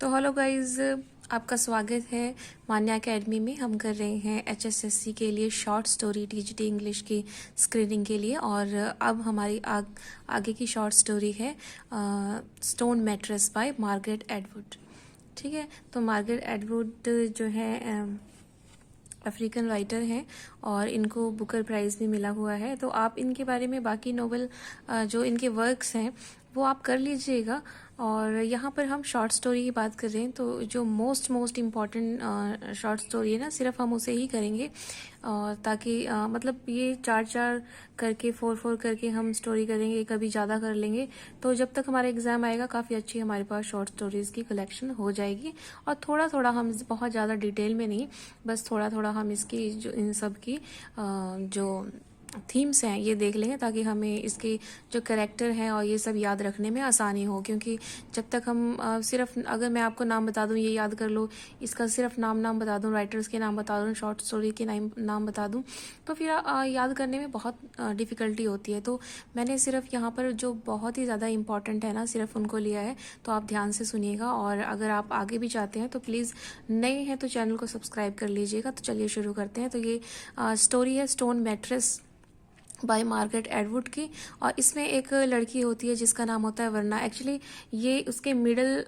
तो hello guys, आपका स्वागत है मान्या अकेडमी में। हम कर रहे हैं एचएसएससी के लिए शॉर्ट स्टोरी टीजीटी इंग्लिश की स्क्रीनिंग के लिए। और अब हमारी आगे की शॉर्ट स्टोरी है stone mattress by Margaret Atwood. ठीक है, तो मार्गरेट एटवुड जो है अफ्रीकन राइटर हैं और इनको बुकर प्राइज़ भी मिला हुआ है। तो आप इनके बारे में बाकी नोवेल जो इनके वर्क्स हैं वो आप कर लीजिएगा। और यहाँ पर हम शॉर्ट स्टोरी की बात कर रहे हैं, तो जो मोस्ट इम्पॉर्टेंट शॉर्ट स्टोरी है ना, सिर्फ हम उसे ही करेंगे। और ताकि मतलब ये 4 करके 4 करके हम स्टोरी करेंगे, कभी ज़्यादा कर लेंगे। तो जब तक हमारा एग्ज़ाम आएगा काफ़ी अच्छी हमारे पास शॉर्ट स्टोरीज़ की कलेक्शन हो जाएगी। और थोड़ा थोड़ा हम बहुत ज़्यादा डिटेल में नहीं, बस थोड़ा थोड़ा हम इसकी जो इन सब की जो थीम्स हैं ये देख लेंगे, ताकि हमें इसके जो कैरेक्टर हैं और ये सब याद रखने में आसानी हो। क्योंकि जब तक हम सिर्फ अगर मैं आपको नाम बता दूं ये याद कर लो, इसका सिर्फ नाम बता दूं, राइटर्स के नाम बता दूं, शॉर्ट स्टोरी के नाम बता दूं, तो फिर याद करने में बहुत डिफ़िकल्टी होती है। तो मैंने सिर्फ यहाँ पर जो बहुत ही ज़्यादा इंपॉर्टेंट है ना, सिर्फ उनको लिया है। तो आप ध्यान से सुनिएगा। और अगर आप आगे भी चाहते हैं तो प्लीज़ नए हैं तो चैनल को सब्सक्राइब कर लीजिएगा। तो चलिए शुरू करते हैं। तो ये स्टोरी है stone mattress by Margaret Atwood की। और इसमें एक लड़की होती है जिसका नाम होता है वरना। एक्चुअली ये उसके मिडिल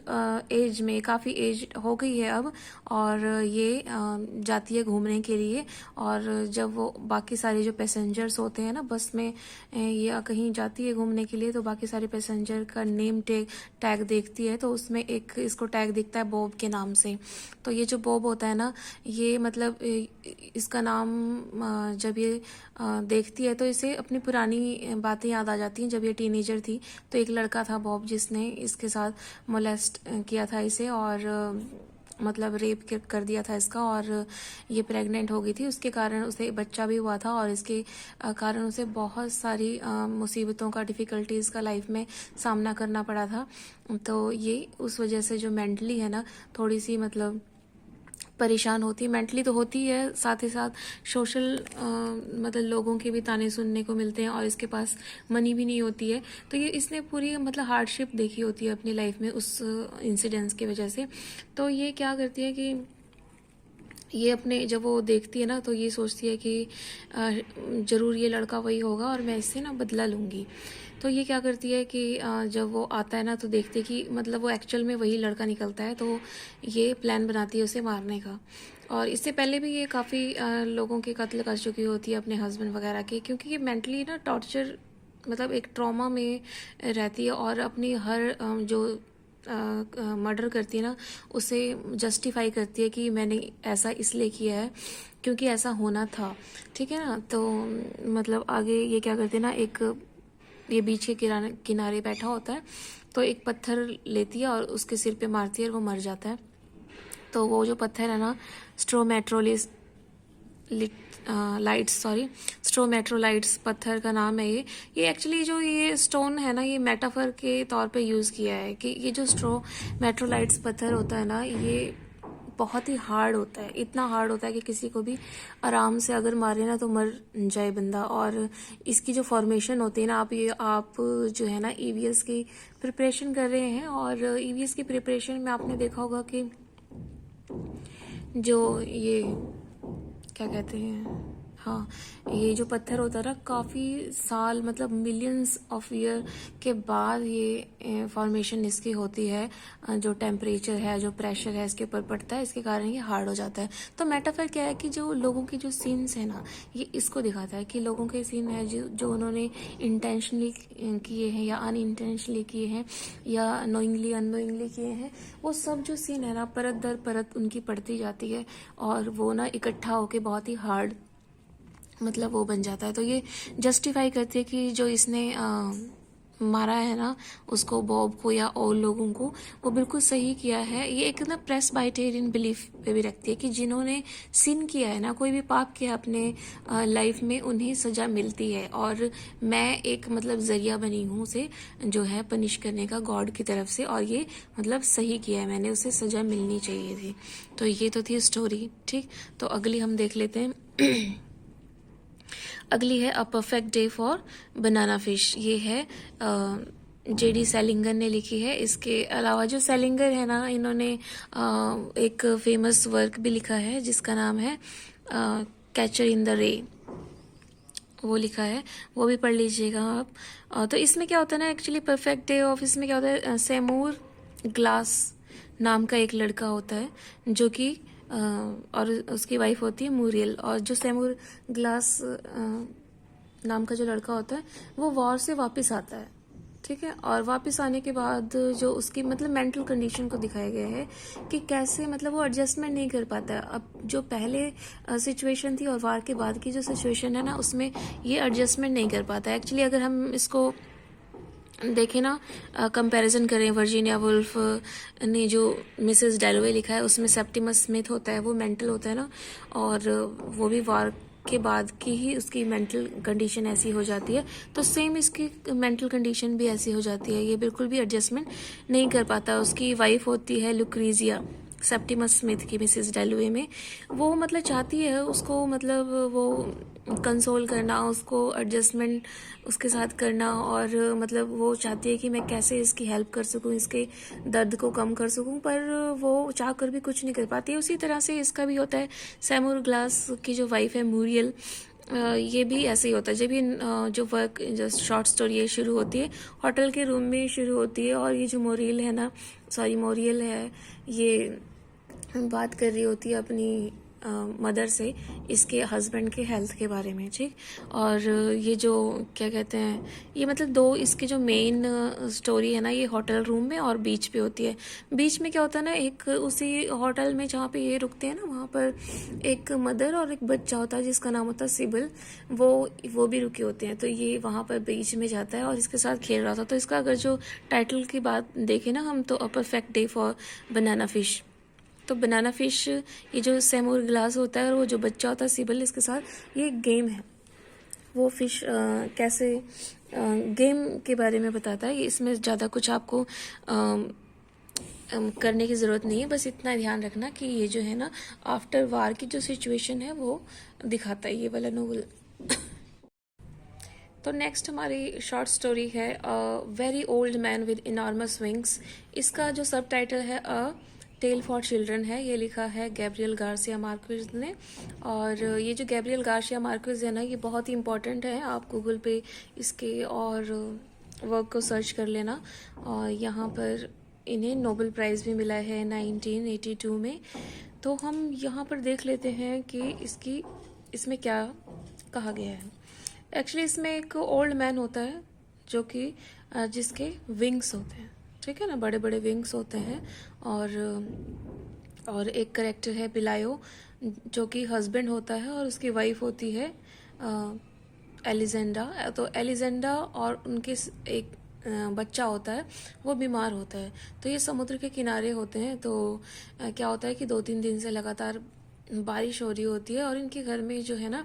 एज में, काफ़ी एज हो गई है अब, और ये जाती है घूमने के लिए। और जब वो बाकी सारे जो पैसेंजर्स होते हैं ना बस में, ये कहीं जाती है घूमने के लिए, तो बाकी सारे पैसेंजर का नेम टैग देखती है। तो उसमें एक इसको टैग दिखता है बॉब के नाम से। तो ये जो बॉब होता है ना, ये मतलब इसका नाम जब ये देखती है तो इसे अपनी पुरानी बातें याद आ जाती हैं। जब ये टीनेजर थी तो एक लड़का था बॉब जिसने इसके साथ मोलेस्ट किया था इसे, और मतलब रेप कर दिया था इसका। और ये प्रेग्नेंट हो गई थी, उसके कारण उसे बच्चा भी हुआ था। और इसके कारण उसे बहुत सारी मुसीबतों का, डिफ़िकल्टीज़ का लाइफ में सामना करना पड़ा था। तो ये उस वजह से जो मेंटली है ना, थोड़ी सी मतलब परेशान होती है। मेंटली तो होती है, साथ ही साथ सोशल मतलब लोगों के भी ताने सुनने को मिलते हैं। और इसके पास मनी भी नहीं होती है। तो ये इसने पूरी मतलब हार्डशिप देखी होती है अपनी लाइफ में उस इंसिडेंट्स की वजह से। तो ये क्या करती है कि ये अपने जब वो देखती है ना तो ये सोचती है कि ज़रूर ये लड़का वही होगा और मैं इससे ना बदला लूँगी। तो ये क्या करती है कि जब वो आता है ना तो देखती है कि मतलब वो एक्चुअल में वही लड़का निकलता है। तो ये प्लान बनाती है उसे मारने का। और इससे पहले भी ये काफ़ी लोगों के कत्ल कर चुकी होती है, अपने हस्बैंड वगैरह के। क्योंकि ये मेंटली ना टॉर्चर, मतलब एक ट्रॉमा में रहती है। और अपनी हर जो मर्डर करती है ना उसे जस्टिफाई करती है कि मैंने ऐसा इसलिए किया है क्योंकि ऐसा होना था। ठीक है ना। तो मतलब आगे ये क्या करती है ना, एक ये बीच के किनारे बैठा होता है, तो एक पत्थर लेती है और उसके सिर पे मारती है और वो मर जाता है। तो वो जो पत्थर है ना, स्ट्रोमेट्रोलिस स्ट्रोमेट्रोलाइट्स पत्थर का नाम है ये एक्चुअली जो ये स्टोन है ना, ये मेटाफर के तौर पे यूज़ किया है कि ये जो स्ट्रोमेट्रोलाइट्स पत्थर होता है ना, ये बहुत ही हार्ड होता है। इतना हार्ड होता है कि किसी को भी आराम से अगर मारे ना तो मर जाए बंदा। और इसकी जो फॉर्मेशन होती है ना, आप जो है ना ईवीएस की प्रिपरेशन कर रहे हैं, और ईवीएस की प्रिपरेशन में आपने देखा होगा कि जो ये क्या कहते हैं, हाँ, ये जो पत्थर होता है ना, काफ़ी साल मतलब मिलियंस ऑफ ईयर के बाद ये फॉर्मेशन इसकी होती है। जो टेम्परेचर है, जो प्रेशर है इसके ऊपर पड़ता है, इसके कारण ये हार्ड हो जाता है। तो मेटाफर क्या है कि जो लोगों की जो सीन्स है ना, ये इसको दिखाता है कि लोगों के सीन है जो उन्होंने इंटेंशनली किए हैं या अनइंटेंशनली किए हैं या नोइंगली अननोइंगली किए हैं, वो सब जो सीन है ना परत दर परत उनकी पड़ती जाती है। और वो ना इकट्ठा होके बहुत ही हार्ड मतलब वो बन जाता है। तो ये जस्टिफाई करती है कि जो इसने मारा है ना उसको, बॉब को या और लोगों को, वो बिल्कुल सही किया है। ये एक ना प्रेस्बाइटेरियन बिलीफ पे भी रखती है कि जिन्होंने सिन किया है ना, कोई भी पाप किया अपने लाइफ में, उन्हें सज़ा मिलती है। और मैं एक मतलब ज़रिया बनी हूँ उसे जो है पनिश करने का गॉड की तरफ से। और ये मतलब सही किया है मैंने, उसे सज़ा मिलनी चाहिए थी। तो ये तो थी स्टोरी। ठीक, तो अगली हम देख लेते हैं। अगली है a perfect day for banana fish. ये है जेडी सेलिंगर ने लिखी है। इसके अलावा जो सेलिंगर है ना, इन्होंने एक फेमस वर्क भी लिखा है जिसका नाम है कैचर इन द रे, वो लिखा है, वो भी पढ़ लीजिएगा आप। तो इसमें क्या होता है ना, एक्चुअली परफेक्ट डे ऑफ, इसमें क्या होता है, सेमूर ग्लास नाम का एक लड़का होता है जो कि और उसकी वाइफ होती है मूरियल। और जो सेमूर ग्लास नाम का जो लड़का होता है वो वॉर से वापस आता है, ठीक है। और वापस आने के बाद जो उसकी मतलब मेंटल कंडीशन को दिखाया गया है कि कैसे मतलब वो एडजस्टमेंट नहीं कर पाता है। अब जो पहले सिचुएशन थी और वार के बाद की जो सिचुएशन है ना, उसमें ये एडजस्टमेंट नहीं कर पाता है। एक्चुअली अगर हम इसको देखें ना, कंपैरिजन करें, वर्जीनिया वुल्फ ने जो मिसेस डैलोवे लिखा है उसमें सेप्टिमस स्मिथ होता है, वो मेंटल होता है ना, और वो भी वार के बाद की ही उसकी मेंटल कंडीशन ऐसी हो जाती है। तो सेम इसकी मेंटल कंडीशन भी ऐसी हो जाती है, ये बिल्कुल भी एडजस्टमेंट नहीं कर पाता। उसकी वाइफ होती है लुक्रीजिया, सेप्टिमस स्मिथ की, मिसेस डैलोवे में। वो मतलब चाहती है उसको, मतलब वो कंसोल करना, उसको एडजस्टमेंट उसके साथ करना, और मतलब वो चाहती है कि मैं कैसे इसकी हेल्प कर सकूं, इसके दर्द को कम कर सकूं, पर वो चाह कर भी कुछ नहीं कर पाती है। उसी तरह से इसका भी होता है। सैमुअल ग्लास की जो वाइफ है मूरियल, ये भी ऐसे ही होता है। जब ये जो वर्क, जो शॉर्ट स्टोरी है शुरू होती है होटल के रूम में शुरू होती है, और ये जो मोरियल है, ये बात कर रही होती है अपनी मदर से इसके हस्बैंड के हेल्थ के बारे में, ठीक। और ये जो क्या कहते हैं, ये मतलब दो इसके जो मेन स्टोरी है ना, ये होटल रूम में और बीच पे होती है। बीच में क्या होता है ना, एक उसी होटल में जहाँ पे ये रुकते हैं ना, वहाँ पर एक मदर और एक बच्चा होता है जिसका नाम होता है सिबिल, वो भी रुके होते हैं। तो ये वहाँ पर बीच में जाता है और इसके साथ खेल रहा था। तो इसका अगर जो टाइटल की बात देखें ना हम, तो a perfect day for banana fish. तो बनाना फिश, ये जो सैमुअल ग्लास होता है और वो जो बच्चा होता है सिबिल, इसके साथ ये गेम है। वो फिश कैसे गेम के बारे में बताता है। इसमें ज़्यादा कुछ आपको करने की ज़रूरत नहीं है, बस इतना ध्यान रखना कि ये जो है ना आफ्टर वार की जो सिचुएशन है वो दिखाता है ये वाला नोवेल। तो नेक्स्ट हमारी शॉर्ट स्टोरी है very old man with enormous wings. इसका जो सब टाइटल है टेल फॉर चिल्ड्रन है। ये लिखा है गैब्रियल गार्सिया मार्क्वेज ने। और ये जो गैब्रियल गार्सिया मार्क्वेज है ना, ये बहुत ही इंपॉर्टेंट है। आप गूगल पे इसके और वर्क को सर्च कर लेना। और यहाँ पर इन्हें नोबेल प्राइज़ भी मिला है 1982 में। तो हम यहाँ पर देख लेते हैं कि इसमें क्या कहा गया है। एक्चुअली इसमें एक ओल्ड मैन होता है जो कि जिसके विंग्स होते हैं, ठीक है ना, बड़े बड़े विंग्स होते हैं। और एक करेक्टर है पिलायो जो कि हस्बैंड होता है, और उसकी वाइफ होती है एलिजेंडा। तो एलिजेंडा और उनके एक बच्चा होता है, वो बीमार होता है। तो ये समुद्र के किनारे होते हैं। तो क्या होता है कि 2-3 दिन से लगातार बारिश हो रही होती है और इनके घर में जो है ना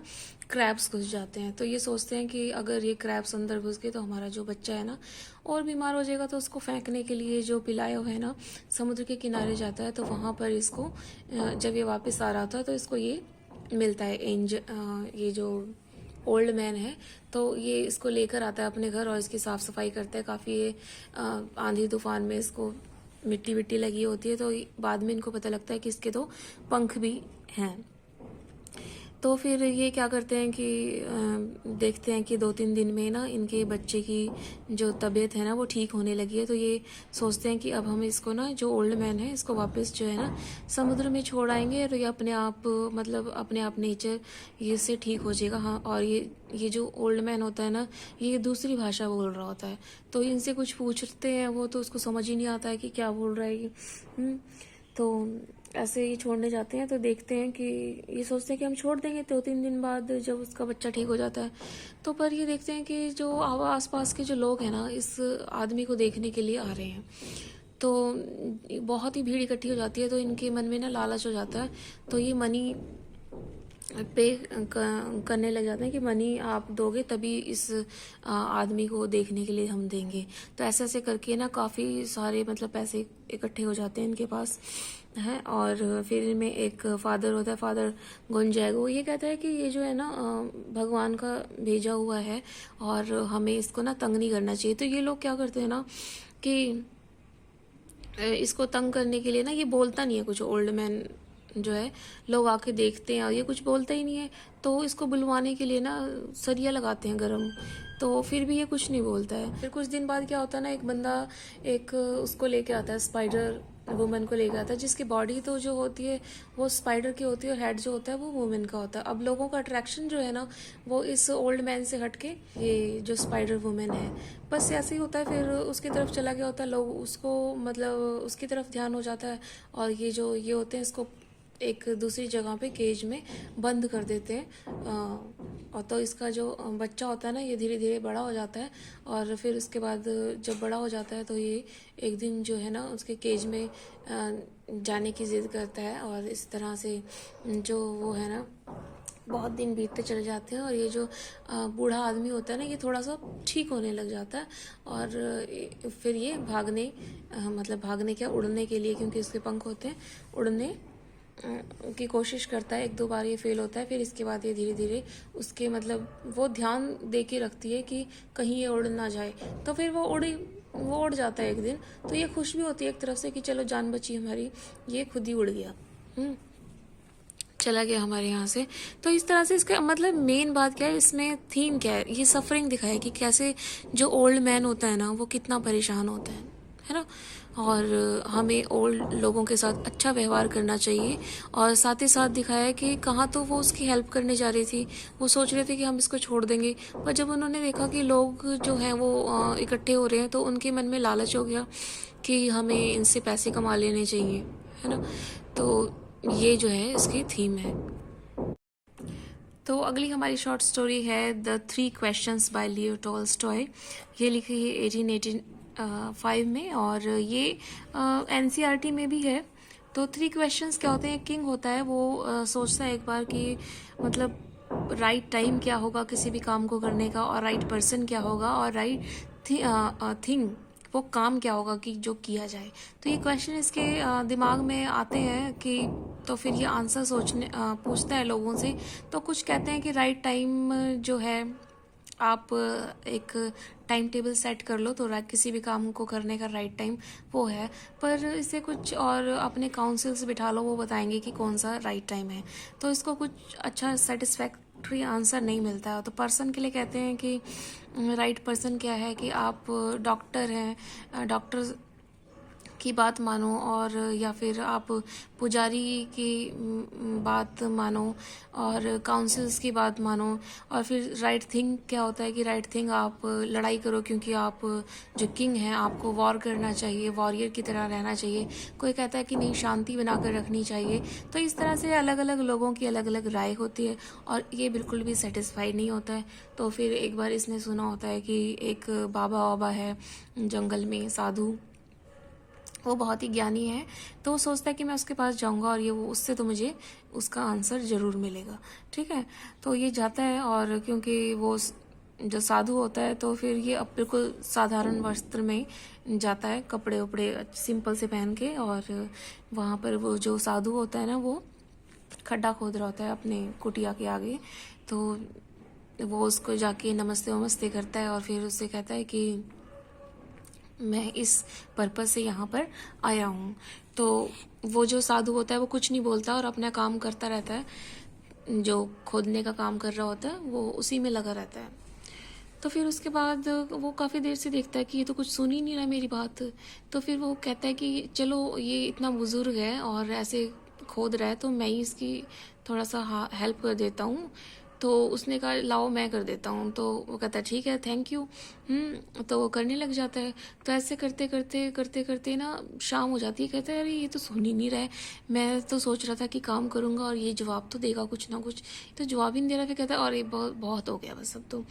क्रैब्स घुस जाते हैं। तो ये सोचते हैं कि अगर ये क्रैब्स अंदर घुस गए तो हमारा जो बच्चा है ना और बीमार हो जाएगा। तो उसको फेंकने के लिए जो पिलायो है ना समुद्र के किनारे जाता है। तो वहाँ पर इसको जब ये वापस आ रहा था तो इसको ये मिलता है ये जो ओल्ड मैन है। तो ये इसको लेकर आता है अपने घर और इसकी साफ सफाई करता है। काफ़ी ये आंधी तूफान में इसको मिट्टी विट्टी लगी होती है। तो बाद में इनको पता लगता है कि इसके तो पंख भी हैं। तो फिर ये क्या करते हैं कि देखते हैं कि 2-3 दिन में ना इनके बच्चे की जो तबीयत है ना वो ठीक होने लगी है। तो ये सोचते हैं कि अब हम इसको ना, जो ओल्ड मैन है, इसको वापस जो है ना समुद्र में छोड़ आएंगे। तो ये अपने आप नेचर ये से ठीक हो जाएगा। हाँ, और ये जो ओल्ड मैन होता है ना, ये दूसरी भाषा बोल रहा होता है। तो इनसे कुछ पूछते हैं वो, तो उसको समझ ही नहीं आता है कि क्या बोल रहा है ये। तो ऐसे ही छोड़ने जाते हैं। तो देखते हैं कि ये सोचते हैं कि हम छोड़ देंगे 2-3 दिन बाद जब उसका बच्चा ठीक हो जाता है। तो पर ये देखते हैं कि जो आस पास के जो लोग हैं ना इस आदमी को देखने के लिए आ रहे हैं। तो बहुत ही भीड़ इकट्ठी हो जाती है। तो इनके मन में ना लालच हो जाता है। तो ये मनी पे करने लग जाते हैं कि मनी आप दोगे तभी इस आदमी को देखने के लिए हम देंगे। तो ऐसे ऐसे करके ना काफ़ी सारे मतलब पैसे इकट्ठे हो जाते हैं इनके पास है। और फिर इनमें एक फादर होता है, फादर गुंजैगो। ये कहता है कि ये जो है ना भगवान का भेजा हुआ है और हमें इसको ना तंग नहीं करना चाहिए। तो ये लोग क्या करते हैं ना कि इसको तंग करने के लिए ना, ये बोलता नहीं है कुछ, ओल्ड मैन जो है, लोग आके देखते हैं और ये कुछ बोलता ही नहीं है, तो इसको बुलवाने के लिए ना सरिया लगाते हैं गरम, तो फिर भी ये कुछ नहीं बोलता है। फिर कुछ दिन बाद क्या होता है ना, एक बंदा एक उसको लेके आता है, स्पाइडर वुमन को लेके आता है, जिसकी बॉडी तो जो होती है वो स्पाइडर की होती है और हेड जो होता है वो वुमेन का होता है। अब लोगों का अट्रैक्शन जो है ना वो इस ओल्ड मैन से हटके ये जो स्पाइडर वुमेन है, बस ऐसे ही होता है। फिर उसकी तरफ चला गया होता है, लोग उसको मतलब उसकी तरफ ध्यान हो जाता है और ये जो ये होते हैं इसको एक दूसरी जगह पे केज में बंद कर देते हैं। और तो इसका जो बच्चा होता है ना ये धीरे धीरे बड़ा हो जाता है और फिर उसके बाद जब बड़ा हो जाता है तो ये एक दिन जो है ना उसके केज में जाने की जिद करता है और इस तरह से जो वो है ना बहुत दिन बीतते चले जाते हैं और ये जो बूढ़ा आदमी होता है ना ये थोड़ा सा ठीक होने लग जाता है और फिर ये भागने मतलब भागने क्या, उड़ने के लिए, क्योंकि इसके पंख होते हैं, उड़ने की कोशिश करता है। एक दो बार ये फेल होता है, फिर इसके बाद ये धीरे धीरे उसके मतलब वो ध्यान दे के रखती है कि कहीं ये उड़ ना जाए, तो फिर वो उड़ जाता है एक दिन। तो ये खुश भी होती है एक तरफ से कि चलो जान बची हमारी, ये खुद ही उड़ गया, चला गया हमारे यहाँ से। तो इस तरह से इसका मतलब मेन बात क्या है, इसमें थीम क्या है, ये सफरिंग दिखाया कि कैसे जो ओल्ड मैन होता है ना वो कितना परेशान होता है ना, और हमें ओल्ड लोगों के साथ अच्छा व्यवहार करना चाहिए। और साथ ही साथ दिखाया है कि कहाँ तो वो उसकी हेल्प करने जा रही थी, वो सोच रहे थे कि हम इसको छोड़ देंगे, पर जब उन्होंने देखा कि लोग जो हैं वो इकट्ठे हो रहे हैं तो उनके मन में लालच हो गया कि हमें इनसे पैसे कमा लेने चाहिए, है ना। तो ये जो है इसकी थीम है। तो अगली हमारी शॉर्ट स्टोरी है the 3 questions bye Leo Tolstoy. ये लिखी है 1885 में और ये एनसीईआरटी में भी है। तो 3 क्वेश्चंस क्या होते हैं, एक किंग होता है, वो सोचता है एक बार कि मतलब राइट टाइम क्या होगा किसी भी काम को करने का, और राइट पर्सन क्या होगा, और राइट थिंग वो काम क्या होगा कि जो किया जाए। तो ये क्वेश्चन इसके दिमाग में आते हैं कि तो फिर ये आंसर पूछता है लोगों से। तो कुछ कहते हैं कि राइट टाइम जो है आप एक टाइम टेबल सेट कर लो तो किसी भी काम को करने का राइट टाइम वो है, पर इसे कुछ और अपने काउंसिल से बिठा लो, वो बताएंगे कि कौन सा राइट टाइम है। तो इसको कुछ अच्छा सेटिस्फैक्ट्री आंसर नहीं मिलता है। तो पर्सन के लिए कहते हैं कि राइट पर्सन क्या है कि आप डॉक्टर हैं, डॉक्टर की बात मानो, और या फिर आप पुजारी की बात मानो और काउंसिल्स की बात मानो। और फिर राइट थिंग क्या होता है कि राइट थिंग आप लड़ाई करो, क्योंकि आप जो किंग हैं आपको वॉर करना चाहिए, वॉरियर की तरह रहना चाहिए। कोई कहता है कि नहीं, शांति बनाकर रखनी चाहिए। तो इस तरह से अलग अलग लोगों की अलग अलग राय होती है और ये बिल्कुल भी सेटिस्फाई नहीं होता है। तो फिर एक बार इसने सुना होता है कि एक बाबा वाबा है जंगल में, साधु, वो बहुत ही ज्ञानी है, तो वो सोचता है कि मैं उसके पास जाऊंगा और ये वो उससे तो मुझे उसका आंसर ज़रूर मिलेगा। ठीक है, तो ये जाता है और क्योंकि वो जो साधु होता है तो फिर ये अब बिल्कुल साधारण वस्त्र में जाता है, कपड़े उपड़े सिंपल से पहन के, और वहाँ पर वो जो साधु होता है ना वो खड्डा खोद रहा होता है अपने कुटिया के आगे। तो वो उसको जाके नमस्ते वमस्ते करता है और फिर उससे कहता है कि मैं इस पर्पस से यहाँ पर आया हूँ। तो वो जो साधु होता है वो कुछ नहीं बोलता और अपना काम करता रहता है, जो खोदने का काम कर रहा होता है वो उसी में लगा रहता है। तो फिर उसके बाद वो काफ़ी देर से देखता है कि ये तो कुछ सुन ही नहीं रहा मेरी बात। तो फिर वो कहता है कि चलो ये इतना बुजुर्ग है और ऐसे खोद रहा है तो मैं ही इसकी थोड़ा सा हेल्प कर देता हूँ। तो उसने कहा लाओ मैं कर देता हूँ। तो वो कहता है ठीक है, थैंक यू। तो वो करने लग जाता है। तो ऐसे करते करते करते करते ना शाम हो जाती है। कहता है अरे ये तो सुन ही नहीं रहा है, मैं तो सोच रहा था कि काम करूँगा और ये जवाब तो देगा कुछ ना कुछ, तो जवाब ही नहीं दे रहा। फिर कहता है और ये बहुत बहुत हो गया बस अब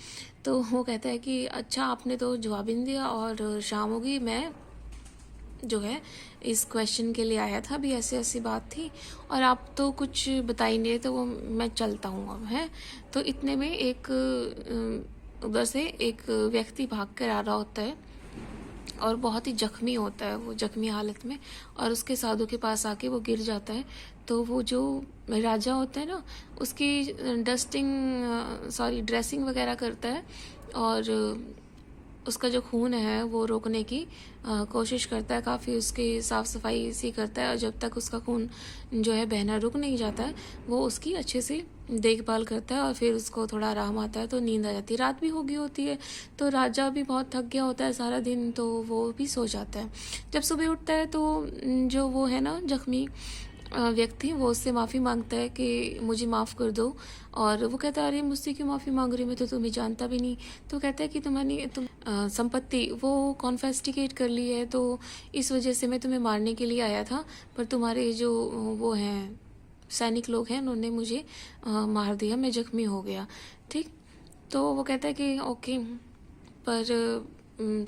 तो वो कहता है कि अच्छा आपने तो जवाब ही नहीं दिया और शाम होगी, मैं जो है इस क्वेश्चन के लिए आया था, अभी ऐसी ऐसी बात थी और आप तो कुछ बता ही नहीं रहे, तो वो मैं चलता हूँ अब है। तो इतने में एक उधर से एक व्यक्ति भाग कर आ रहा होता है और बहुत ही जख्मी होता है, वो जख्मी हालत में, और उसके साधु के पास आके वो गिर जाता है। तो वो जो राजा होता है ना, उसकी ड्रेसिंग वगैरह करता है और उसका जो खून है वो रोकने की कोशिश करता है, काफ़ी उसकी साफ़ सफाई सी करता है, और जब तक उसका खून जो है बहना रुक नहीं जाता है वो उसकी अच्छे से देखभाल करता है, और फिर उसको थोड़ा आराम आता है तो नींद आ जाती है। रात भी हो गई होती है तो राजा भी बहुत थक गया होता है सारा दिन, तो वो भी सो जाता है। जब सुबह उठता है तो जो वो है ना जख्मी व्यक्ति, वो उससे माफ़ी मांगता है कि मुझे माफ़ कर दो, और वो कहता है अरे मुझसे क्यों माफ़ी मांग रही, मैं तो तुम्हें जानता भी नहीं। तो कहता है कि तुम संपत्ति वो कॉन्फेस्टिकेट कर ली है, तो इस वजह से मैं तुम्हें मारने के लिए आया था, पर तुम्हारे जो वो हैं सैनिक लोग हैं उन्होंने मुझे मार दिया, मैं जख्मी हो गया। ठीक, तो वो कहता है कि ओके, पर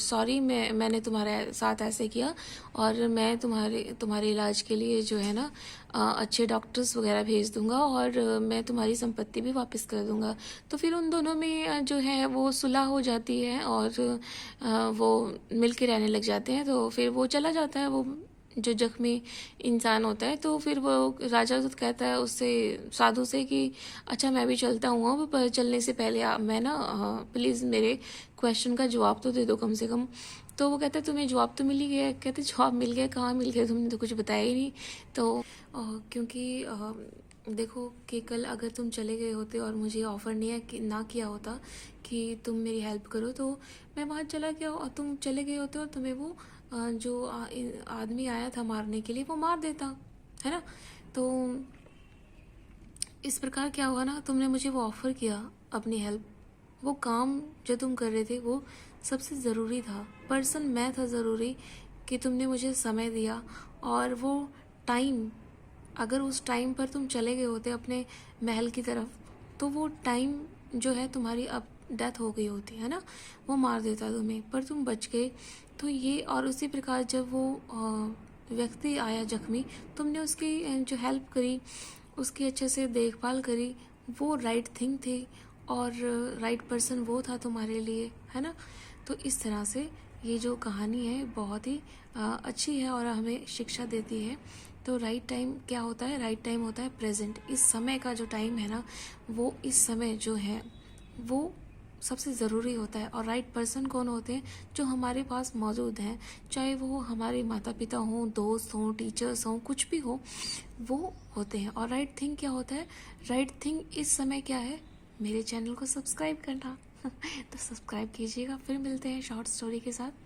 सॉरी, मैंने तुम्हारे साथ ऐसे किया, और मैं तुम्हारे इलाज के लिए जो है ना अच्छे डॉक्टर्स वगैरह भेज दूंगा, और मैं तुम्हारी संपत्ति भी वापस कर दूंगा। तो फिर उन दोनों में जो है वो सुलह हो जाती है, और वो मिल के रहने लग जाते हैं। तो फिर वो चला जाता है, वो जो जख्मी इंसान होता है। तो फिर वो राजा तो कहता है उससे, साधु से, कि अच्छा मैं भी चलता हूँ अब, पर चलने से पहले मैं ना प्लीज़ मेरे क्वेश्चन का जवाब तो दे दो कम से कम। तो वो कहता है तुम्हें जवाब तो मिल ही गया। कहते जवाब मिल गया, कहाँ मिल गया, तुमने तो कुछ बताया ही नहीं। तो क्योंकि देखो कि कल अगर तुम चले गए होते और मुझे ऑफ़र नहीं कि ना किया होता कि तुम मेरी हेल्प करो, तो मैं वहाँ चला गया और तुम चले गए होते और तुम्हें वो जो आदमी आया था मारने के लिए वो मार देता, है ना। तो इस प्रकार क्या हुआ ना, तुमने मुझे वो ऑफ़र किया अपनी हेल्प, वो काम जो तुम कर रहे थे वो सबसे ज़रूरी था, पर्सन मैं था ज़रूरी, कि तुमने मुझे समय दिया। और वो टाइम, अगर उस टाइम पर तुम चले गए होते अपने महल की तरफ, तो वो टाइम जो है तुम्हारी अब डेथ हो गई होती है ना, वो मार देता तुम्हें, पर तुम बच गए। तो ये, और उसी प्रकार जब वो व्यक्ति आया जख्मी, तुमने उसकी जो हेल्प करी, उसकी अच्छे से देखभाल करी, वो राइट थिंग थी, और राइट पर्सन वो था तुम्हारे लिए, है ना। तो इस तरह से ये जो कहानी है बहुत ही अच्छी है और हमें शिक्षा देती है। तो राइट टाइम क्या होता है, राइट टाइम होता है प्रेजेंट, इस समय का जो टाइम है ना, वो इस समय जो है वो सबसे ज़रूरी होता है। और राइट पर्सन कौन होते हैं, जो हमारे पास मौजूद हैं, चाहे वो हमारे माता पिता हों, दोस्त हों, टीचर्स हों, कुछ भी हो, वो होते हैं। और राइट थिंग क्या होता है, राइट थिंग इस समय क्या है, मेरे चैनल को सब्सक्राइब करना तो सब्सक्राइब कीजिएगा। फिर मिलते हैं शॉर्ट स्टोरी के साथ।